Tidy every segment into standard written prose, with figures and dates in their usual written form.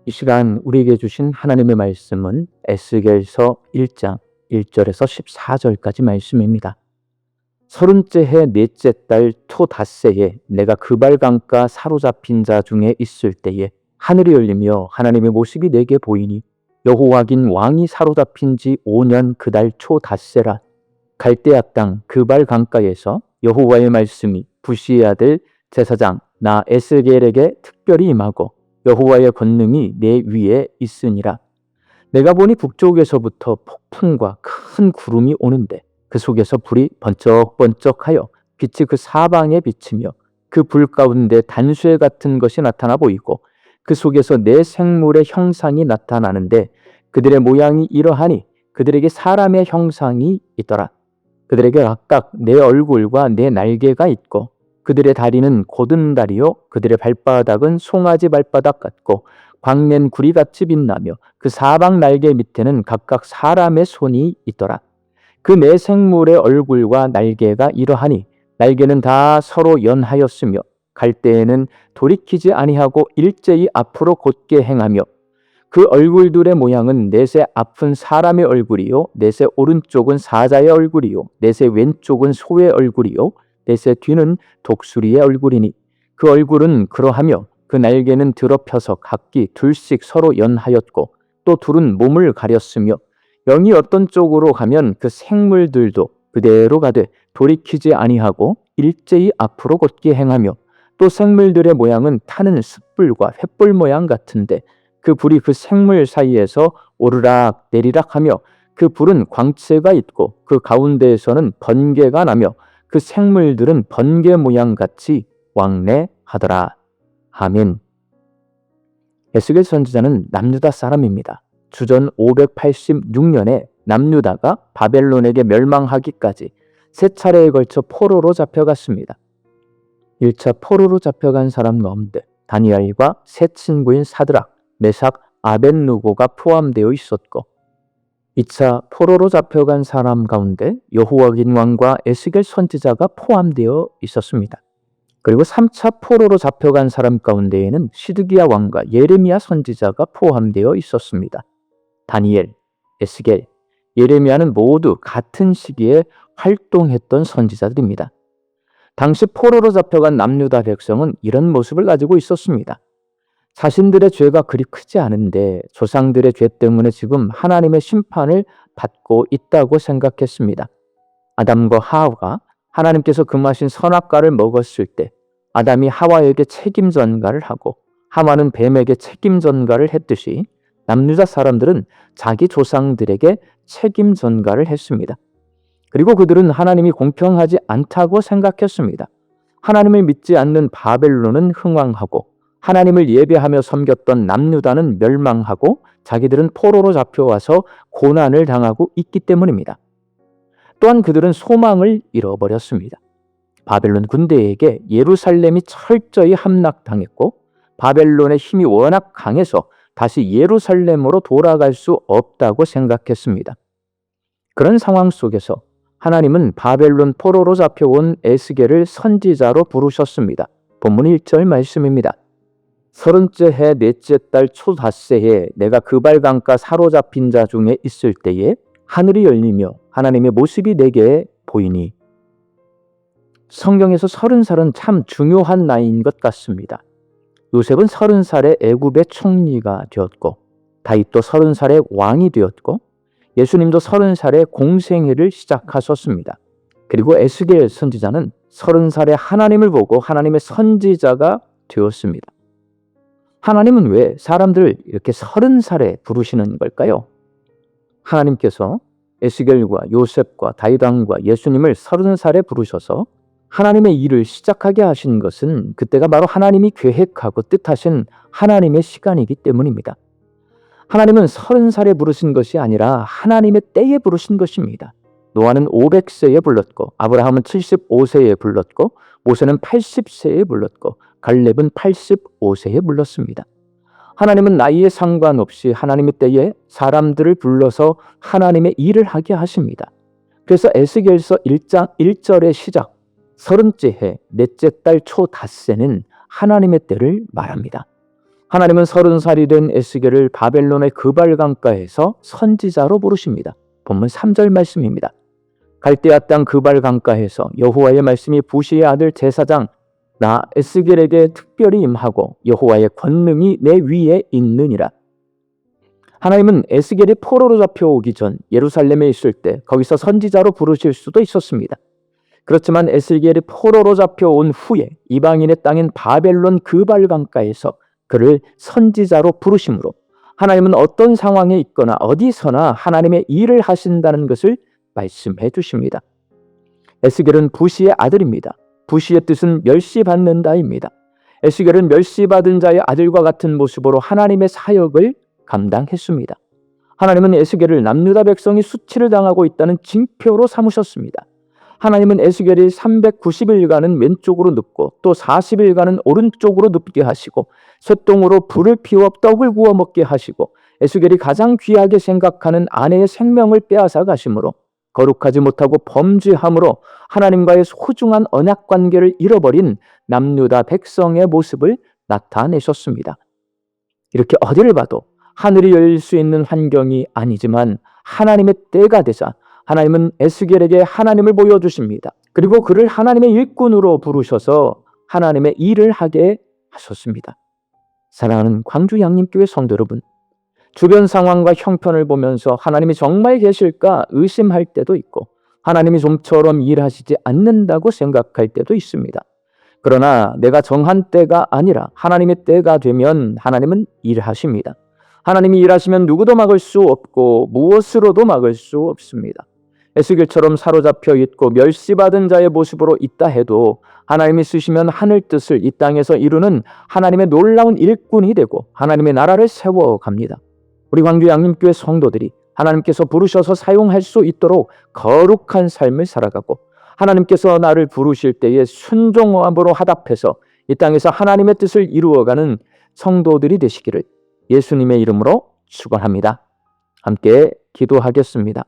이 시간 우리에게 주신 하나님의 말씀은 에스겔서 1장 1절에서 14절까지 말씀입니다. 30째 해 넷째 달 토닷새에 내가 그발 강가 사로잡힌 자 중에 있을 때에 하늘이 열리며 하나님의 모습이 내게 보이니 여호와긴 왕이 사로잡힌 지 5년 그달 초닷새라. 갈대아 땅 그발 강가에서 여호와의 말씀이 부시의 아들 제사장 나 에스겔에게 특별히 임하고 여호와의 권능이 내 위에 있으니라. 내가 보니 북쪽에서부터 폭풍과 큰 구름이 오는데 그 속에서 불이 번쩍번쩍하여 빛이 그 사방에 비치며 그 불 가운데 단쇠 같은 것이 나타나 보이고 그 속에서 네 생물의 형상이 나타나는데 그들의 모양이 이러하니 그들에게 사람의 형상이 있더라. 그들에게 각각 네 얼굴과 네 날개가 있고 그들의 다리는 곧은 다리요 그들의 발바닥은 송아지 발바닥 같고 광낸 구리같이 빛나며 그 사방 날개 밑에는 각각 사람의 손이 있더라. 그 네 생물의 얼굴과 날개가 이러하니 날개는 다 서로 연하였으며 갈대에는 돌이키지 아니하고 일제히 앞으로 곧게 행하며 그 얼굴들의 모양은 넷의 앞은 사람의 얼굴이요 넷의 오른쪽은 사자의 얼굴이요 넷의 왼쪽은 소의 얼굴이요 넷의 뒤는 독수리의 얼굴이니 그 얼굴은 그러하며 그 날개는 드러펴서 각기 둘씩 서로 연하였고 또 둘은 몸을 가렸으며 영이 어떤 쪽으로 가면 그 생물들도 그대로 가되 돌이키지 아니하고 일제히 앞으로 곧게 행하며 또 생물들의 모양은 타는 숯불과 횃불 모양 같은데 그 불이 그 생물 사이에서 오르락 내리락 하며 그 불은 광채가 있고 그 가운데에서는 번개가 나며 그 생물들은 번개 모양 같이 왕래하더라. 아멘. 에스겔 선지자는 남유다 사람입니다. 주전 586년에 남유다가 바벨론에게 멸망하기까지 세 차례에 걸쳐 포로로 잡혀갔습니다. 1차 포로로 잡혀간 사람 가운데 다니엘과 세 친구인 사드락, 메삭, 아벳느고가 포함되어 있었고 2차 포로로 잡혀간 사람 가운데 여호와긴 왕과 에스겔 선지자가 포함되어 있었습니다. 그리고 3차 포로로 잡혀간 사람 가운데에는 시드기야 왕과 예레미야 선지자가 포함되어 있었습니다. 다니엘, 에스겔, 예레미야는 모두 같은 시기에 활동했던 선지자들입니다. 당시 포로로 잡혀간 남유다 백성은 이런 모습을 가지고 있었습니다. 자신들의 죄가 그리 크지 않은데 조상들의 죄 때문에 지금 하나님의 심판을 받고 있다고 생각했습니다. 아담과 하와가 하나님께서 금하신 선악과를 먹었을 때 아담이 하와에게 책임 전가를 하고 하와는 뱀에게 책임 전가를 했듯이 남유다 사람들은 자기 조상들에게 책임 전가를 했습니다. 그리고 그들은 하나님이 공평하지 않다고 생각했습니다. 하나님을 믿지 않는 바벨론은 흥왕하고 하나님을 예배하며 섬겼던 남유다는 멸망하고 자기들은 포로로 잡혀와서 고난을 당하고 있기 때문입니다. 또한 그들은 소망을 잃어버렸습니다. 바벨론 군대에게 예루살렘이 철저히 함락당했고 바벨론의 힘이 워낙 강해서 다시 예루살렘으로 돌아갈 수 없다고 생각했습니다. 그런 상황 속에서 하나님은 바벨론 포로로 잡혀온 에스겔을 선지자로 부르셨습니다. 본문 1절 말씀입니다. 30째 해 넷째 달 초닷새에 내가 그발 강가 사로잡힌 자 중에 있을 때에 하늘이 열리며 하나님의 모습이 내게 보이니. 성경에서 30살은 참 중요한 나이인 것 같습니다. 요셉은 30살에 애굽의 총리가 되었고 다윗도 30살에 왕이 되었고 예수님도 30살에 공생애를 시작하셨습니다. 그리고 에스겔 선지자는 30살에 하나님을 보고 하나님의 선지자가 되었습니다. 하나님은 왜 사람들을 이렇게 30살에 부르시는 걸까요? 하나님께서 에스겔과 요셉과 다윗 왕과 예수님을 30살에 부르셔서 하나님의 일을 시작하게 하신 것은 그때가 바로 하나님이 계획하고 뜻하신 하나님의 시간이기 때문입니다. 하나님은 30살에 부르신 것이 아니라 하나님의 때에 부르신 것입니다. 노아는 500세에 불렀고 아브라함은 75세에 불렀고 모세는 80세에 불렀고 갈렙은 85세에 불렀습니다. 하나님은 나이에 상관없이 하나님의 때에 사람들을 불러서 하나님의 일을 하게 하십니다. 그래서 에스겔서 1장 1절의 시작 30째 해 넷째 달 초닷새는 하나님의 때를 말합니다. 하나님은 30살이 된 에스겔을 바벨론의 그발강가에서 선지자로 부르십니다. 본문 3절 말씀입니다. 갈대아 땅 그발강가에서 여호와의 말씀이 부시의 아들 제사장 나 에스겔에게 특별히 임하고 여호와의 권능이 내 위에 있느니라. 하나님은 에스겔이 포로로 잡혀오기 전 예루살렘에 있을 때 거기서 선지자로 부르실 수도 있었습니다. 그렇지만 에스겔이 포로로 잡혀온 후에 이방인의 땅인 바벨론 그발강가에서 그를 선지자로 부르심으로 하나님은 어떤 상황에 있거나 어디서나 하나님의 일을 하신다는 것을 말씀해 주십니다. 에스겔은 부시의 아들입니다. 부시의 뜻은 멸시받는다입니다. 에스겔은 멸시받은 자의 아들과 같은 모습으로 하나님의 사역을 감당했습니다. 하나님은 에스겔을 남유다 백성이 수치를 당하고 있다는 징표로 삼으셨습니다. 하나님은 에스겔이 390일간은 왼쪽으로 눕고 또 40일간은 오른쪽으로 눕게 하시고 쇠똥으로 불을 피워 떡을 구워 먹게 하시고 에스겔이 가장 귀하게 생각하는 아내의 생명을 빼앗아 가심으로 거룩하지 못하고 범죄함으로 하나님과의 소중한 언약 관계를 잃어버린 남유다 백성의 모습을 나타내셨습니다. 이렇게 어디를 봐도 하늘이 열릴 수 있는 환경이 아니지만 하나님의 때가 되자 하나님은 에스겔에게 하나님을 보여주십니다. 그리고 그를 하나님의 일꾼으로 부르셔서 하나님의 일을 하게 하셨습니다. 사랑하는 광주 양림교회 성도 여러분, 주변 상황과 형편을 보면서 하나님이 정말 계실까 의심할 때도 있고 하나님이 좀처럼 일하시지 않는다고 생각할 때도 있습니다. 그러나 내가 정한 때가 아니라 하나님의 때가 되면 하나님은 일하십니다. 하나님이 일하시면 누구도 막을 수 없고 무엇으로도 막을 수 없습니다. 에스겔처럼 사로잡혀 있고 멸시받은 자의 모습으로 있다 해도 하나님이 쓰시면 하늘 뜻을 이 땅에서 이루는 하나님의 놀라운 일꾼이 되고 하나님의 나라를 세워갑니다. 우리 광주 양림교회 성도들이 하나님께서 부르셔서 사용할 수 있도록 거룩한 삶을 살아가고 하나님께서 나를 부르실 때에 순종함으로 화답해서 이 땅에서 하나님의 뜻을 이루어가는 성도들이 되시기를 예수님의 이름으로 축원합니다. 함께 기도하겠습니다.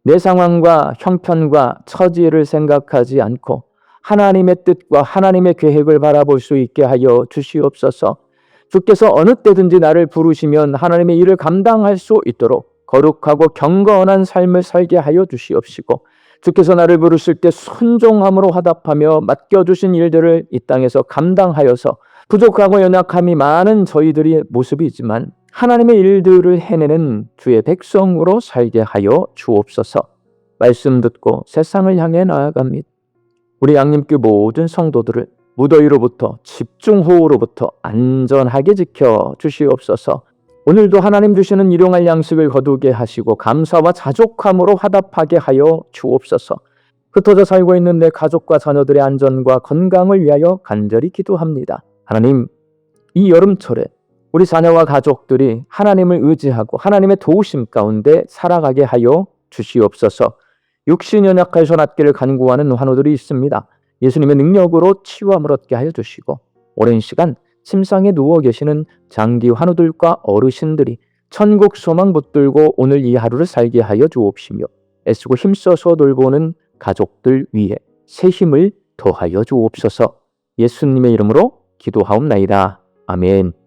내 상황과 형편과 처지를 생각하지 않고 하나님의 뜻과 하나님의 계획을 바라볼 수 있게 하여 주시옵소서. 주께서 어느 때든지 나를 부르시면 하나님의 일을 감당할 수 있도록 거룩하고 경건한 삶을 살게 하여 주시옵시고 주께서 나를 부르실 때 순종함으로 화답하며 맡겨주신 일들을 이 땅에서 감당하여서 부족하고 연약함이 많은 저희들의 모습이지만 하나님의 일들을 해내는 주의 백성으로 살게 하여 주옵소서. 말씀 듣고 세상을 향해 나아갑니다. 우리 양림교 모든 성도들을 무더위로부터 집중호우로부터 안전하게 지켜 주시옵소서. 오늘도 하나님 주시는 일용할 양식을 거두게 하시고 감사와 자족함으로 화답하게 하여 주옵소서. 흩어져 살고 있는 내 가족과 자녀들의 안전과 건강을 위하여 간절히 기도합니다. 하나님, 이 여름철에 우리 자녀와 가족들이 하나님을 의지하고 하나님의 도우심 가운데 살아가게 하여 주시옵소서. 육신 연약해서 낫기를 간구하는 환우들이 있습니다. 예수님의 능력으로 치유함을 얻게 하여 주시고 오랜 시간 침상에 누워 계시는 장기 환우들과 어르신들이 천국 소망 붙들고 오늘 이 하루를 살게 하여 주옵시며 애쓰고 힘써서 돌보는 가족들 위에 새 힘을 더하여 주옵소서. 예수님의 이름으로 기도하옵나이다. 아멘.